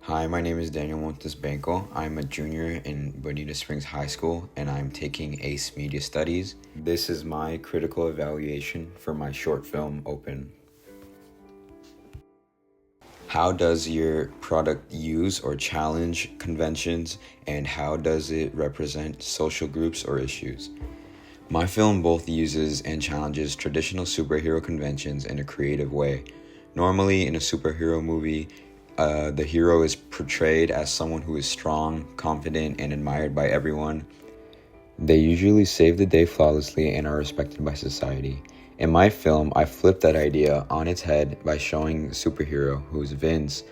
Hi, my name is Daniel Montes Benko. I'm a junior in Bonita Springs High School and I'm taking AICE Media Studies. This is my critical evaluation for my short film, Open. How does your product use or challenge conventions, and how does it represent social groups or issues? My film both uses and challenges traditional superhero conventions in a creative way. Normally, in a superhero movie, the hero is portrayed as someone who is strong, confident, and admired by everyone. They usually save the day flawlessly and are respected by society. In my film, I flipped that idea on its head by showing the superhero, who's Vince,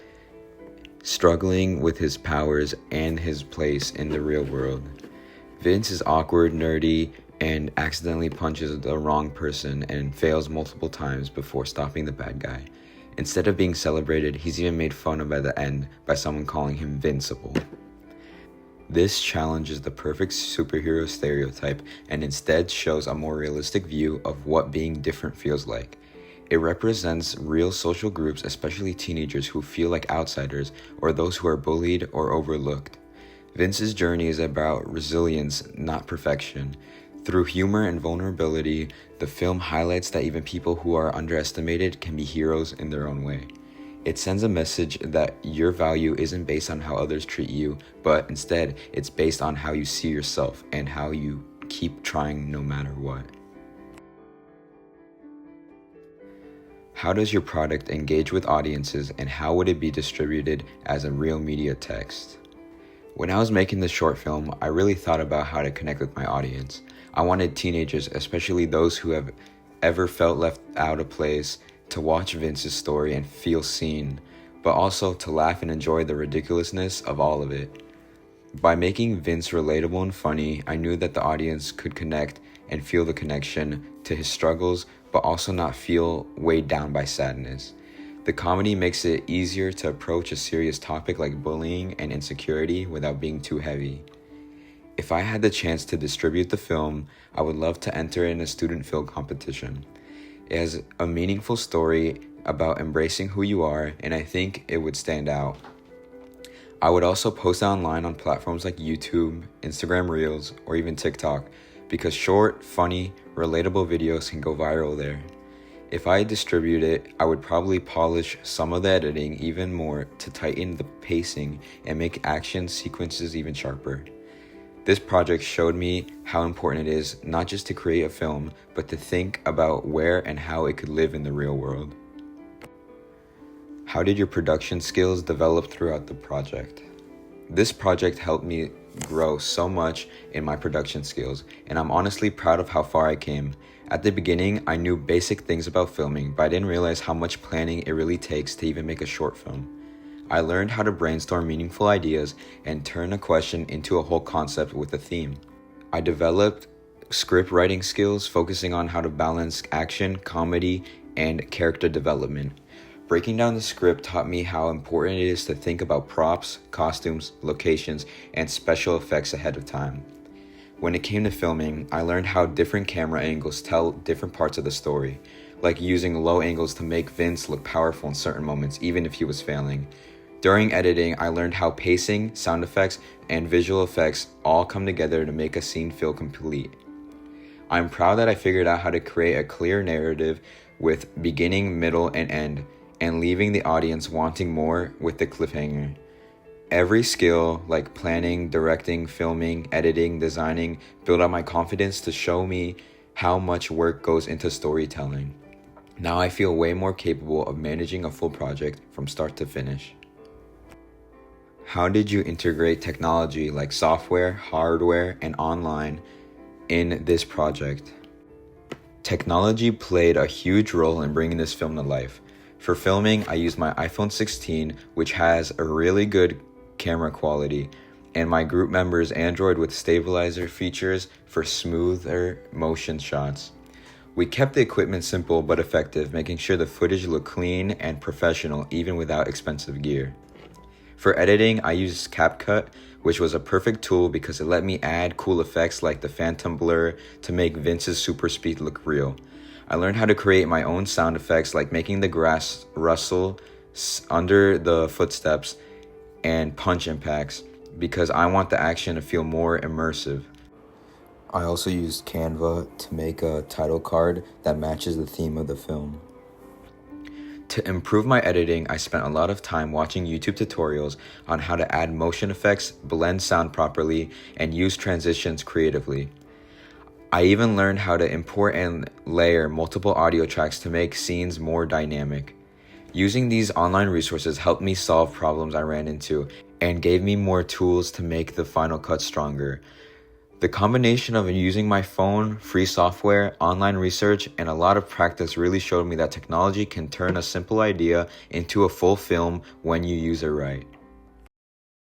struggling with his powers and his place in the real world. Vince is awkward, nerdy, and accidentally punches the wrong person and fails multiple times before stopping the bad guy. Instead of being celebrated, he's even made fun of at the end by someone calling him Invincible. This challenges the perfect superhero stereotype and instead shows a more realistic view of what being different feels like. It represents real social groups, especially teenagers who feel like outsiders or those who are bullied or overlooked. Vince's journey is about resilience, not perfection. Through humor and vulnerability, the film highlights that even people who are underestimated can be heroes in their own way. It sends a message that your value isn't based on how others treat you, but instead it's based on how you see yourself and how you keep trying no matter what. How does your product engage with audiences, and how would it be distributed as a real media text? When I was making this short film, I really thought about how to connect with my audience. I wanted teenagers, especially those who have ever felt left out of place, to watch Vince's story and feel seen, but also to laugh and enjoy the ridiculousness of all of it. By making Vince relatable and funny, I knew that the audience could connect and feel the connection to his struggles, but also not feel weighed down by sadness. The comedy makes it easier to approach a serious topic like bullying and insecurity without being too heavy. If I had the chance to distribute the film, I would love to enter in a student film competition. It has a meaningful story about embracing who you are, and I think it would stand out. I would also post it online on platforms like YouTube, Instagram Reels, or even TikTok, because short, funny, relatable videos can go viral there. If I distribute it, I would probably polish some of the editing even more to tighten the pacing and make action sequences even sharper. This project showed me how important it is not just to create a film, but to think about where and how it could live in the real world. How did your production skills develop throughout the project? This project helped me grow so much in my production skills, and I'm honestly proud of how far I came. At the beginning, I knew basic things about filming, but I didn't realize how much planning it really takes to even make a short film. I learned how to brainstorm meaningful ideas and turn a question into a whole concept with a theme. I developed script writing skills, focusing on how to balance action, comedy, and character development. Breaking down the script taught me how important it is to think about props, costumes, locations, and special effects ahead of time. When it came to filming, I learned how different camera angles tell different parts of the story, like using low angles to make Vince look powerful in certain moments, even if he was failing. During editing, I learned how pacing, sound effects, and visual effects all come together to make a scene feel complete. I'm proud that I figured out how to create a clear narrative with beginning, middle, and end, and leaving the audience wanting more with the cliffhanger. Every skill, like planning, directing, filming, editing, designing, built up my confidence to show me how much work goes into storytelling. Now I feel way more capable of managing a full project from start to finish. How did you integrate technology like software, hardware, and online in this project? Technology played a huge role in bringing this film to life. For filming, I used my iPhone 16, which has a really good camera quality, and my group member's Android with stabilizer features for smoother motion shots. We kept the equipment simple but effective, making sure the footage looked clean and professional even without expensive gear. For editing, I used CapCut, which was a perfect tool because it let me add cool effects like the phantom blur to make Vince's super speed look real. I learned how to create my own sound effects like making the grass rustle under the footsteps and punch impacts because I want the action to feel more immersive. I also used Canva to make a title card that matches the theme of the film. To improve my editing, I spent a lot of time watching YouTube tutorials on how to add motion effects, blend sound properly, and use transitions creatively. I even learned how to import and layer multiple audio tracks to make scenes more dynamic. Using these online resources helped me solve problems I ran into and gave me more tools to make the final cut stronger. The combination of using my phone, free software, online research, and a lot of practice really showed me that technology can turn a simple idea into a full film when you use it right.